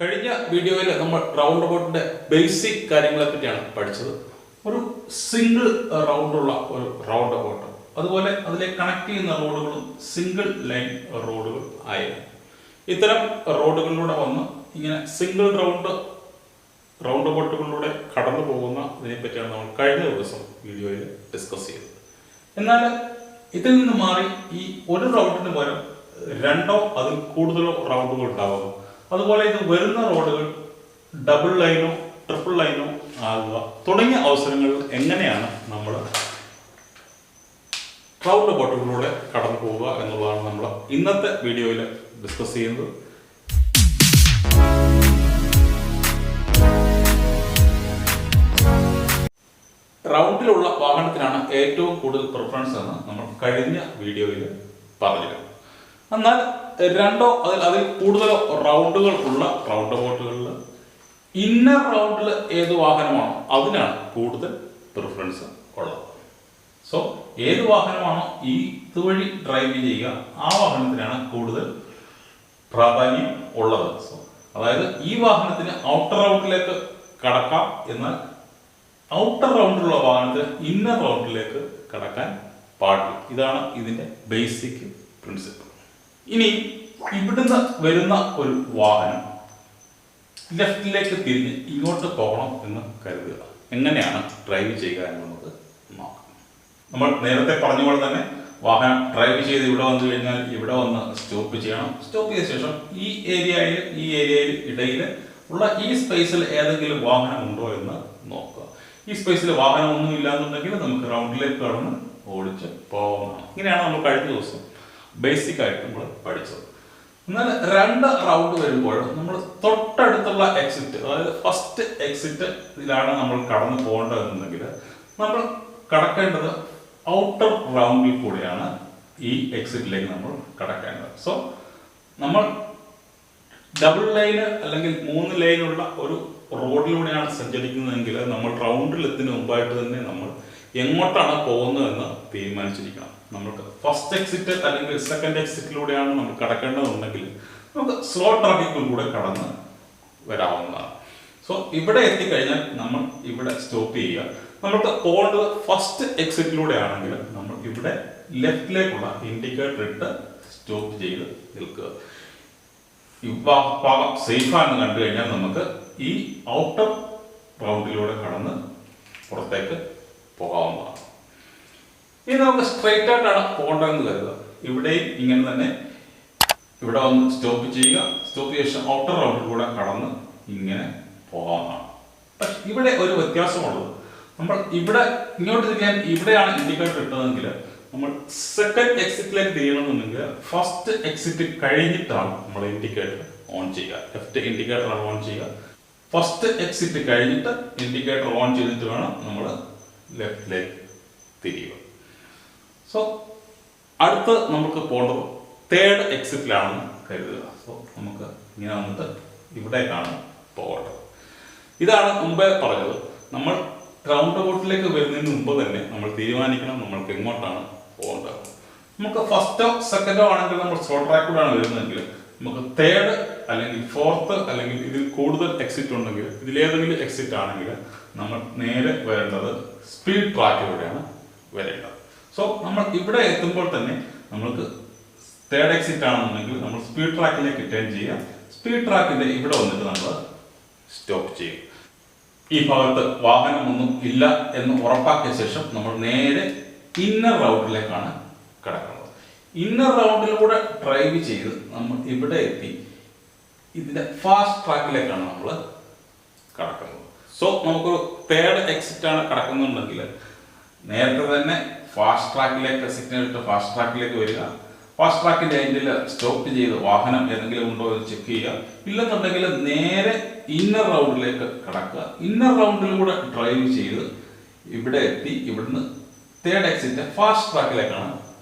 കഴിഞ്ഞ വീഡിയോയിൽ നമ്മൾ റൗണ്ട് അബൌട്ടിന്റെ ബേസിക് കാര്യങ്ങളെ പറ്റിയാണ് പഠിച്ചത്. ഒരു സിംഗിൾ റൗണ്ടുള്ള ഒരു റൗണ്ട് അബൌട്ട്, അതുപോലെ അതിലെ കണക്ട് ചെയ്യുന്ന റോഡുകളും സിംഗിൾ ലൈൻ റോഡുകൾ ആയിരുന്നു. ഇത്തരം റോഡുകളിലൂടെ വന്ന് ഇങ്ങനെ സിംഗിൾ റൗണ്ട് അബൌട്ടുകളിലൂടെ കടന്നു പോകുന്ന ഇതിനെ പറ്റിയാണ് നമ്മൾ കഴിഞ്ഞ ദിവസം വീഡിയോയിൽ ഡിസ്കസ് ചെയ്തത്. എന്നാൽ ഇതിൽ നിന്ന് മാറി ഈ ഒരു റൗണ്ടിന് പകരം രണ്ടോ അതിൽ കൂടുതലോ റൗണ്ടുകൾ ഉണ്ടാവുക, അതുപോലെ ഇത് വരുന്ന റോഡുകൾ ഡബിൾ ലൈനോ ട്രിപ്പിൾ ലൈനോ ആകുക തുടങ്ങിയ അവസരങ്ങളിൽ എങ്ങനെയാണ് നമ്മൾ റൗണ്ട് അബൌട്ടുകളിലൂടെ കടന്നു പോവുക എന്നുള്ളതാണ് നമ്മൾ ഇന്നത്തെ വീഡിയോയിൽ ഡിസ്കസ് ചെയ്യുന്നത്. റൗണ്ടിലുള്ള വാഹനത്തിനാണ് ഏറ്റവും കൂടുതൽ പ്രിഫറൻസ് എന്ന് നമ്മൾ കഴിഞ്ഞ വീഡിയോയിൽ പറഞ്ഞിരുന്നു. എന്നാൽ രണ്ടോ അതിൽ കൂടുതലോ റൗണ്ടുകൾ ഉള്ള റൗണ്ട് അബൌട്ടുകളിൽ ഇന്നർ റൗണ്ടിൽ ഏത് വാഹനമാണോ അതിനാണ് കൂടുതൽ പ്രിഫറൻസ് ഉള്ളത്. സോ ഏത് വാഹനമാണോ ഈ ഇതുവഴി ഡ്രൈവ് ചെയ്യുക ആ വാഹനത്തിനാണ് കൂടുതൽ പ്രാധാന്യം ഉള്ളത്. സോ അതായത് ഈ വാഹനത്തിന് ഔട്ടർ റൗണ്ടിലേക്ക് കടക്കാം, എന്നാൽ ഔട്ടർ റൗണ്ടിലുള്ള വാഹനത്തിന് ഇന്നർ റൗണ്ടിലേക്ക് കടക്കാൻ പാടില്ല. ഇതാണ് ഇതിന്റെ ബേസിക് പ്രിൻസിപ്പിൾ. ഇനി ഇവിടുന്ന് വരുന്ന ഒരു വാഹനം ലെഫ്റ്റിലേക്ക് തിരിഞ്ഞ് ഇങ്ങോട്ട് പോകണം എന്ന് കരുതുക. എങ്ങനെയാണ് ഡ്രൈവ് ചെയ്യുക എന്നുള്ളത് നോക്കാം. നമ്മൾ നേരത്തെ പറഞ്ഞ പോലെ തന്നെ വാഹനം ഡ്രൈവ് ചെയ്ത് ഇവിടെ വന്നു കഴിഞ്ഞാൽ ഇവിടെ വന്ന് സ്റ്റോപ്പ് ചെയ്യണം. സ്റ്റോപ്പ് ചെയ്ത ശേഷം ഈ ഏരിയയിൽ ഇടയിൽ ഉള്ള ഈ സ്പേസിൽ ഏതെങ്കിലും വാഹനം ഉണ്ടോ എന്ന് നോക്കുക. ഈ സ്പേസിൽ വാഹനം ഒന്നും ഇല്ലാന്നുണ്ടെങ്കിൽ നമുക്ക് റൗണ്ടിലേക്ക് കടന്ന് ഓടിച്ച് പോകാവുന്നതാണ്. ഇങ്ങനെയാണ് നമ്മൾ കഴിഞ്ഞ ദിവസം ബേസിക് ആയിട്ട് നമ്മൾ പഠിച്ചത്. എന്നാൽ രണ്ട് റൗണ്ട് വരുമ്പോൾ നമ്മൾ തൊട്ടടുത്തുള്ള എക്സിറ്റ്, അതായത് ഫസ്റ്റ് എക്സിറ്റ് ഇതിലാണ് നമ്മൾ കടന്നു പോകേണ്ടതെന്നുണ്ടെങ്കിൽ നമ്മൾ കടക്കേണ്ടത് ഔട്ടർ റൗണ്ടിൽ കൂടെയാണ് ഈ എക്സിറ്റിലേക്ക് നമ്മൾ കടക്കേണ്ടത്. സോ നമ്മൾ ഡബിൾ ലൈന് അല്ലെങ്കിൽ 3 ലൈനുള്ള ഒരു റോഡിലൂടെയാണ് സഞ്ചരിക്കുന്നതെങ്കിൽ നമ്മൾ റൗണ്ടിൽ എത്തുന്നതിന് മുമ്പായിട്ട് തന്നെ നമ്മൾ എങ്ങോട്ടാണ് പോകുന്നതെന്ന് തീരുമാനിച്ചിരിക്കണം. നമുക്ക് ഫസ്റ്റ് എക്സിറ്റ് അല്ലെങ്കിൽ സെക്കൻഡ് എക്സിറ്റിലൂടെയാണ് നമ്മൾ കടക്കേണ്ടതുണ്ടെങ്കിൽ നമുക്ക് സ്ലോ ട്രാഫിക്കിൽ കൂടെ കടന്ന് വരാവുന്നതാണ്. സോ ഇവിടെ എത്തിക്കഴിഞ്ഞാൽ നമ്മൾ ഇവിടെ സ്റ്റോപ്പ് ചെയ്യുക. നമുക്ക് പോകേണ്ടത് ഫസ്റ്റ് എക്സിറ്റിലൂടെ ആണെങ്കിൽ നമ്മൾ ഇവിടെ ലെഫ്റ്റിലേക്കുള്ള ഇൻഡിക്കേറ്റർ ഇട്ട് സ്റ്റോപ്പ് ചെയ്ത് നിൽക്കുക. ഈ ഭാഗം സേഫാണെന്ന് കണ്ടു കഴിഞ്ഞാൽ നമുക്ക് ഈ ഔട്ടർ റൗണ്ടിലൂടെ കടന്ന് പുറത്തേക്ക് പോകാവുന്നതാണ്. ഇനി നമുക്ക് സ്ട്രെയിറ്റ് ആയിട്ടാണ് പോകേണ്ടതെന്ന് കരുതുക. ഇവിടെയും ഇങ്ങനെ തന്നെ ഇവിടെ വന്ന് സ്റ്റോപ്പ് ചെയ്യുക. സ്റ്റോപ്പ് ചെയ്ത ശേഷം ഔട്ടർ റൗണ്ടിലൂടെ കടന്ന് ഇങ്ങനെ പോകാവുന്നതാണ്. പക്ഷെ ഇവിടെ ഒരു വ്യത്യാസമുള്ളത്, നമ്മൾ ഇവിടെ ഇങ്ങോട്ട് തിരിയാൻ ഇവിടെയാണ് ഇൻഡിക്കേറ്റർ ഇട്ടതെങ്കിൽ നമ്മൾ സെക്കൻഡ് എക്സിറ്റിലേക്ക് തിരിയണമെന്നുണ്ടെങ്കിൽ ഫസ്റ്റ് എക്സിറ്റ് കഴിഞ്ഞിട്ടാണ് നമ്മൾ ഇൻഡിക്കേറ്റർ ഓൺ ചെയ്യുക. ലെഫ്റ്റ് ഇൻഡിക്കേറ്റർ ഓൺ ചെയ്യുക. ഫസ്റ്റ് എക്സിറ്റ് കഴിഞ്ഞിട്ട് ഇൻഡിക്കേറ്റർ ഓൺ ചെയ്തിട്ട് വേണം നമ്മൾ ലെഫ്റ്റിലേക്ക് തിരിയുക. സോ അടുത്ത് നമുക്ക് പോകേണ്ടത് തേർഡ് എക്സിറ്റിലാണെന്ന് കരുതുക. സോ നമുക്ക് ഇങ്ങനെ വന്നിട്ട് ഇവിടേക്കാണ് പോകേണ്ടത്. ഇതാണ് മുമ്പേ പറഞ്ഞത്. നമ്മൾ റൗണ്ട് അബൌട്ടിലേക്ക് വരുന്നതിന് മുമ്പ് തന്നെ നമ്മൾ തീരുമാനിക്കണം നമ്മൾക്ക് എങ്ങോട്ടാണ് പോകേണ്ടത്. നമുക്ക് ഫസ്റ്റോ സെക്കൻഡോ ആണെങ്കിൽ നമ്മൾ സ്ലോ ട്രാക്കിലൂടെയാണ് വരുന്നതെങ്കിൽ നമുക്ക് തേർഡ് അല്ലെങ്കിൽ ഫോർത്ത് അല്ലെങ്കിൽ ഇതിൽ കൂടുതൽ എക്സിറ്റ് ഉണ്ടെങ്കിൽ ഇതിലേതെങ്കിലും എക്സിറ്റ് ആണെങ്കിൽ നമ്മൾ നേരെ വരേണ്ടത് സ്പീഡ് ട്രാക്കിലൂടെയാണ് വരേണ്ടത്. സോ നമ്മൾ ഇവിടെ എത്തുമ്പോൾ തന്നെ നമ്മൾക്ക് തേർഡ് എക്സിറ്റ് ആണെന്നുണ്ടെങ്കിൽ നമ്മൾ സ്പീഡ് ട്രാക്കിലേക്ക് ടേൺ ചെയ്യുക. സ്പീഡ് ട്രാക്കിന്റെ ഇവിടെ വന്നിട്ട് നമ്മൾ സ്റ്റോപ്പ് ചെയ്യും. ഈ ഭാഗത്ത് വാഹനമൊന്നും ഇല്ല എന്ന് ഉറപ്പാക്കിയ ശേഷം നമ്മൾ നേരെ ഇന്നർ റൗണ്ടിലേക്കാണ് കിടക്കുന്നത്. ഇന്നർ റൗണ്ടിലൂടെ ഡ്രൈവ് ചെയ്ത് നമ്മൾ ഇവിടെ എത്തി ഇതിന്റെ ഫാസ്റ്റ് ട്രാക്കിലേക്കാണ് നമ്മൾ കടക്കുന്നത്. സോ നമുക്കൊരു തേർഡ് എക്സിറ്റ് ആണ് കടക്കുന്നുണ്ടെങ്കിൽ നേരത്തെ തന്നെ ഫാസ്റ്റ് ട്രാക്കിലേക്ക് സിഗ്നൽ ഇട്ട് ഫാസ്റ്റ് ട്രാക്കിലേക്ക് വരിക. ഫാസ്റ്റ് ട്രാക്കിന്റെ എൻഡിൽ സ്റ്റോപ്പ് ചെയ്ത് വാഹനം ഏതെങ്കിലും ഉണ്ടോ എന്ന് ചെക്ക് ചെയ്യുക. ഇല്ലെന്നുണ്ടെങ്കിൽ നേരെ ഇന്നർ റൗണ്ടിലേക്ക് കടക്കുക. ഇന്നർ റൗണ്ടിലൂടെ ഡ്രൈവ് ചെയ്ത് ഇവിടെ എത്തി ഇവിടുന്ന് തേർഡ് എക്സിറ്റ് ഫാസ്റ്റ് ട്രാക്കിലേക്കാണ്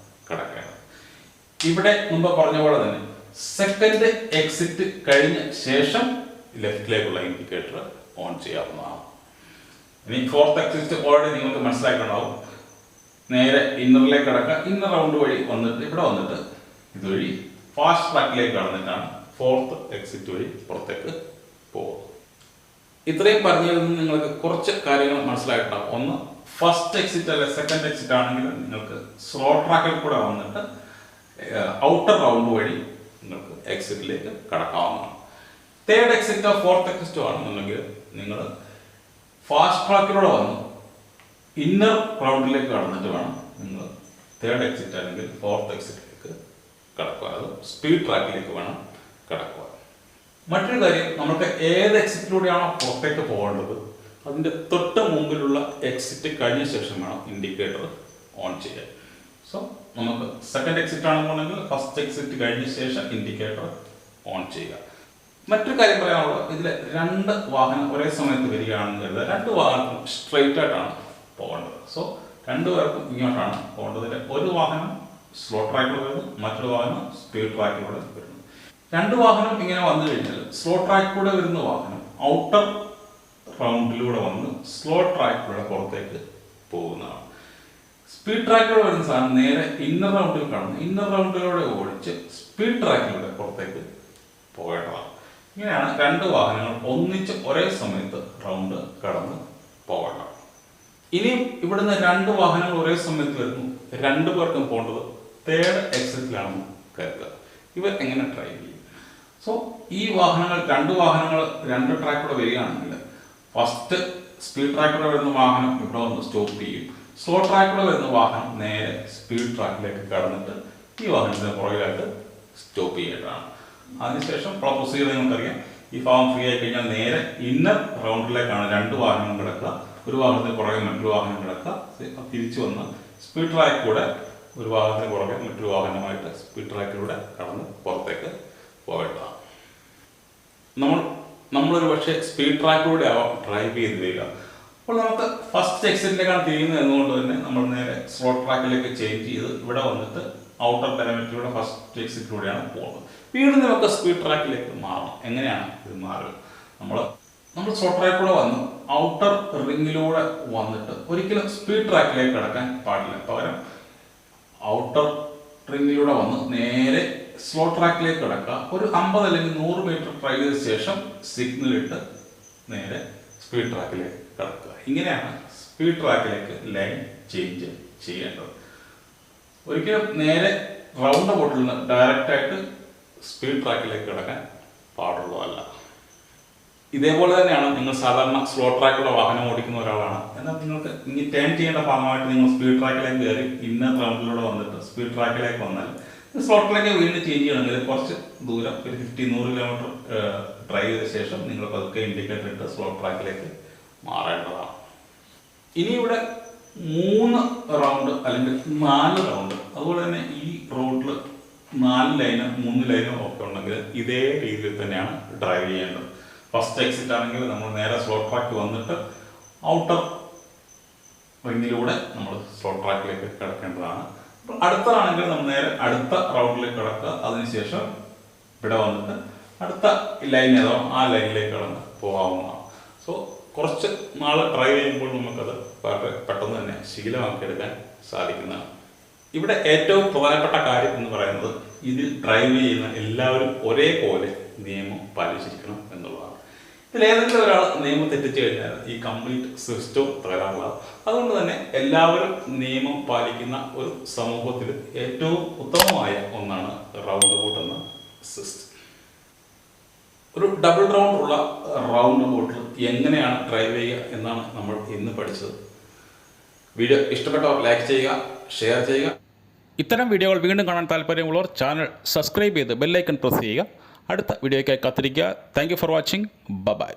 കടക്കേണ്ടത്. ഇവിടെ മുമ്പ് പറഞ്ഞ പോലെ തന്നെ സെക്കൻഡ് എക്സിറ്റ് കഴിഞ്ഞ ശേഷം ലെഫ്റ്റിലേക്കുള്ള ഇൻഡിക്കേറ്റർ ഓൺ ചെയ്യാവുന്നതാണ്. ഇനി ഫോർത്ത് എക്സിറ്റ് ഓൾറെഡി നിങ്ങൾക്ക് മനസ്സിലായിട്ടുണ്ടാവും. നേരെ ഇന്നറിലേക്ക് കടക്കുക. ഇന്നർ റൗണ്ട് വഴി വന്നിട്ട് ഇവിടെ വന്നിട്ട് ഇതുവഴി ഫാസ്റ്റ് ട്രാക്കിലേക്ക് കടന്നിട്ടാണ് ഫോർത്ത് എക്സിറ്റ് വഴി പുറത്തേക്ക് പോകുന്നത്. ഇത്രയും പറഞ്ഞതിൽ നിന്ന് നിങ്ങൾക്ക് കുറച്ച് കാര്യങ്ങൾ മനസ്സിലായിട്ടുണ്ടാവും. ഒന്ന്, ഫസ്റ്റ് എക്സിറ്റ് അല്ലെ സെക്കൻഡ് എക്സിറ്റ് ആണെങ്കിൽ നിങ്ങൾക്ക് സ്ലോ ട്രാക്കിൽ കൂടെ വന്നിട്ട് ഔട്ടർ റൗണ്ട് വഴി നിങ്ങൾക്ക് എക്സിറ്റിലേക്ക് കടക്കാവുന്നതാണ്. തേർഡ് എക്സിറ്റോ ഫോർത്ത് എക്സിറ്റോ ആണെന്നുണ്ടെങ്കിൽ നിങ്ങൾ ഫാസ്റ്റ് ട്രാക്കിലൂടെ വന്ന് ഇന്നർ റൗണ്ടിലേക്ക് കടന്നിട്ട് വേണം നിങ്ങൾ തേർഡ് എക്സിറ്റ് അല്ലെങ്കിൽ ഫോർത്ത് എക്സിറ്റിലേക്ക് കടക്കുക. അത് സ്പീഡ് ട്രാക്കിലേക്ക് വേണം കടക്കുക. മറ്റൊരു കാര്യം, നമുക്ക് ഏത് എക്സിറ്റിലൂടെയാണോ പുറത്തേക്ക് പോകേണ്ടത് അതിൻ്റെ തൊട്ട് മുമ്പിലുള്ള എക്സിറ്റ് കഴിഞ്ഞ ശേഷം വേണം ഇൻഡിക്കേറ്റർ ഓൺ ചെയ്യാൻ. സോ നമുക്ക് സെക്കൻഡ് എക്സിറ്റ് ആണെന്നുണ്ടെങ്കിൽ ഫസ്റ്റ് എക്സിറ്റ് കഴിഞ്ഞ ശേഷം ഇൻഡിക്കേറ്റർ ഓൺ ചെയ്യുക. മറ്റൊരു കാര്യം പറയാനുള്ളത്, ഇതിൽ രണ്ട് വാഹനം ഒരേ സമയത്ത് വരികയാണെന്ന് കരുതുക. രണ്ട് വാഹനം സ്ട്രെയിറ്റ് ആയിട്ടാണ് പോകേണ്ടത്. സോ രണ്ടുപേർക്കും ഇങ്ങോട്ടാണ് പോകേണ്ടത്. ഒരു വാഹനം സ്ലോ ട്രാക്കിലൂടെ വരുന്നു, മറ്റൊരു വാഹനം സ്പീഡ് ട്രാക്കിലൂടെ വരുന്നു. രണ്ട് വാഹനം ഇങ്ങനെ വന്നു കഴിഞ്ഞാൽ സ്ലോ ട്രാക്കിലൂടെ വരുന്ന വാഹനം ഔട്ടർ റൗണ്ടിലൂടെ വന്ന് സ്ലോ ട്രാക്കിലൂടെ പുറത്തേക്ക് പോകുന്നതാണ്. സ്പീഡ് ട്രാക്കിലൂടെ വരുന്ന സാധനം നേരെ ഇന്നർ റൗണ്ടിൽ കടന്ന് ഇന്നർ റൗണ്ടിലൂടെ ഓടിച്ച് സ്പീഡ് ട്രാക്കിലൂടെ പുറത്തേക്ക് പോകേണ്ടതാണ്. ഇങ്ങനെയാണ് രണ്ട് വാഹനങ്ങൾ ഒന്നിച്ച് ഒരേ സമയത്ത് റൗണ്ട് കടന്ന് പോകേണ്ടത്. ഇനിയും ഇവിടുന്ന് രണ്ട് വാഹനങ്ങൾ ഒരേ സമയത്ത് വരുന്നു, രണ്ടു പേർക്കും പോകേണ്ടത് തേർഡ് എക്സിറ്റിലാണെന്ന് കരുതുക. ഇവർ എങ്ങനെ ഡ്രൈവ് ചെയ്യും? സോ ഈ വാഹനങ്ങൾ രണ്ട് ട്രാക്കിലൂടെ വരികയാണെങ്കിൽ ഫസ്റ്റ് സ്പീഡ് ട്രാക്കിലൂടെ വരുന്ന വാഹനം ഇവിടെ വന്ന് സ്റ്റോപ്പ് ചെയ്യും. സ്ലോ ട്രാക്കിലൂടെ വരുന്ന വാഹനം നേരെ സ്പീഡ് ട്രാക്കിലേക്ക് കടന്നിട്ട് ഈ വാഹനത്തിന് പുറകിലായിട്ട് സ്റ്റോപ്പ് ചെയ്യേണ്ടതാണ്. അതിനുശേഷം പ്രൊസീജിയർ നിങ്ങൾക്കറിയാം. ഈ ഭാഗം ഫ്രീ ആയി കഴിഞ്ഞാൽ നേരെ ഇന്നർ റൗണ്ടിലേക്കാണ് രണ്ട് വാഹനങ്ങൾ കിടക്കുക. ഒരു വാഹനത്തിന് പുറകെ മറ്റൊരു വാഹനം കിടക്കുക. തിരിച്ചു വന്ന് സ്പീഡ് ട്രാക്കിലൂടെ ഒരു വാഹനത്തിന് പുറകെ മറ്റൊരു വാഹനമായിട്ട് സ്പീഡ് ട്രാക്കിലൂടെ കടന്ന് പുറത്തേക്ക് പോകേണ്ടതാണ്. നമ്മളൊരു പക്ഷേ സ്പീഡ് ട്രാക്കിലൂടെ ആവാം ഡ്രൈവ് ചെയ്ത് വരിക. അപ്പോൾ നമുക്ക് ഫസ്റ്റ് എക്സിറ്റിലേക്കാണ് തിരിയുന്നത് എന്നുകൊണ്ട് തന്നെ നമ്മൾ നേരെ സ്ലോ ട്രാക്കിലേക്ക് ചേഞ്ച് ചെയ്ത് ഇവിടെ വന്നിട്ട് ഔട്ടർ ഡയമെട്രിലൂടെ ഫസ്റ്റ് എക്സിറ്റിലൂടെയാണ് പോകുന്നത്. വീണ്ടും നമുക്ക് സ്പീഡ് ട്രാക്കിലേക്ക് മാറണം. എങ്ങനെയാണ് ഇത് മാറുക? നമ്മൾ സ്ലോ ട്രാക്കിലൂടെ വന്ന് ഔട്ടർ റിങ്ങിലൂടെ വന്നിട്ട് ഒരിക്കലും സ്പീഡ് ട്രാക്കിലേക്ക് കടക്കാൻ പാടില്ല. പകരം ഔട്ടർ റിങ്ങിലൂടെ വന്ന് നേരെ സ്ലോ ട്രാക്കിലേക്ക് കിടക്കുക. ഒരു 50 അല്ലെങ്കിൽ 100 മീറ്റർ ഡ്രൈവ് ചെയ്ത ശേഷം സിഗ്നൽ ഇട്ട് നേരെ സ്പീഡ് ട്രാക്കിലേക്ക് കിടക്കുക. ഇങ്ങനെയാണ് സ്പീഡ് ട്രാക്കിലേക്ക് ലൈൻ ചേഞ്ച് ചെയ്യേണ്ടത്. ഒരിക്കലും നേരെ റൗണ്ട് ബോട്ടിൽ നിന്ന് ഡയറക്റ്റായിട്ട് സ്പീഡ് ട്രാക്കിലേക്ക് കിടക്കാൻ പാടുള്ളതല്ല. ഇതേപോലെ തന്നെയാണ് നിങ്ങൾ സാധാരണ സ്ലോ ട്രാക്കിലുള്ള വാഹനം ഓടിക്കുന്ന ഒരാളാണ്. എന്നാൽ നിങ്ങൾക്ക് ഇനി ടേൺ ചെയ്യേണ്ട ഭാഗമായിട്ട് നിങ്ങൾ സ്പീഡ് ട്രാക്കിലേക്ക് കയറി ഇന്നർ റൗണ്ടിലൂടെ വന്നിട്ട് സ്പീഡ് ട്രാക്കിലേക്ക് വന്നാൽ സ്ലോ ട്രാക്കിലേക്ക് വീണ്ടും ചേഞ്ച് ചെയ്യണമെങ്കിൽ കുറച്ച് ദൂരം ഒരു 50-100 കിലോമീറ്റർ ഡ്രൈവ് ചെയ്ത ശേഷം നിങ്ങൾ പതുക്കെ ഇൻഡിക്കേറ്റർ ഇട്ട് സ്ലോ ട്രാക്കിലേക്ക് മാറേണ്ടതാണ്. ഇനി ഇവിടെ 3 റൗണ്ട് അല്ലെങ്കിൽ 4 റൗണ്ട്, അതുപോലെ തന്നെ ഈ റോഡിൽ 4 ലൈനും 3 ലൈനും ഒക്കെ ഉണ്ടെങ്കിൽ ഇതേ രീതിയിൽ തന്നെയാണ് ഡ്രൈവ് ചെയ്യേണ്ടത്. ഫസ്റ്റ് എക്സിറ്റ് ആണെങ്കിൽ നമ്മൾ നേരെ സ്ലോ ട്രാക്ക് വന്നിട്ട് ഔട്ടർ റിങ്ങിലൂടെ നമ്മൾ സ്ലോ ട്രാക്കിലേക്ക് കിടക്കേണ്ടതാണ്. അടുത്തതാണെങ്കിൽ നമ്മൾ നേരെ അടുത്ത റൗണ്ടിലേക്ക് കിടക്കുക. അതിനുശേഷം ഇവിടെ വന്നിട്ട് അടുത്ത ലൈൻ ഏതോ ആ ലൈനിലേക്ക് കടന്ന് പോകാവുന്നതാണ്. സോ കുറച്ച് നാൾ ഡ്രൈവ് ചെയ്യുമ്പോൾ നമുക്കത് വളരെ പെട്ടെന്ന് തന്നെ ശീലമാക്കിയെടുക്കാൻ സാധിക്കുന്നതാണ്. ഇവിടെ ഏറ്റവും പ്രധാനപ്പെട്ട കാര്യം എന്ന് പറയുന്നത് ഇതിൽ ഡ്രൈവ് ചെയ്യുന്ന എല്ലാവരും ഒരേപോലെ നിയമം പാലിച്ചിരിക്കണം എന്നുള്ളതാണ്. ഇതിലേതെങ്കിലും ഒരാൾ നിയമം തെറ്റിച്ചു കഴിഞ്ഞാൽ ഈ കംപ്ലീറ്റ് സിസ്റ്റവും തകരാറിലാവും. അതുകൊണ്ട് തന്നെ എല്ലാവരും നിയമം പാലിക്കുന്ന ഒരു സമൂഹത്തിൽ ഏറ്റവും ഉത്തമമായ ഒന്നാണ് റൗണ്ട് ബോട്ട് എന്ന സിസ്റ്റം. ഒരു ഡബിൾ റൗണ്ട് ഉള്ള റൗണ്ട് ബോട്ടിൽ എങ്ങനെയാണ് ഡ്രൈവ് ചെയ്യുക എന്നാണ് നമ്മൾ ഇന്ന് പഠിച്ചത്. വീഡിയോ ഇഷ്ടപ്പെട്ടവർ ലൈക്ക് ചെയ്യുക, ഷെയർ ചെയ്യുക. ഇത്തരം വീഡിയോകൾ വീണ്ടും കാണാൻ താല്പര്യമുള്ളവർ ചാനൽ സബ്സ്ക്രൈബ് ചെയ്ത് ബെല്ലൈക്കൺ പ്രസ് ചെയ്യുക. അടുത്ത വീഡിയോയ്ക്കായി കാത്തിരിക്കുക. Thank you for watching. By.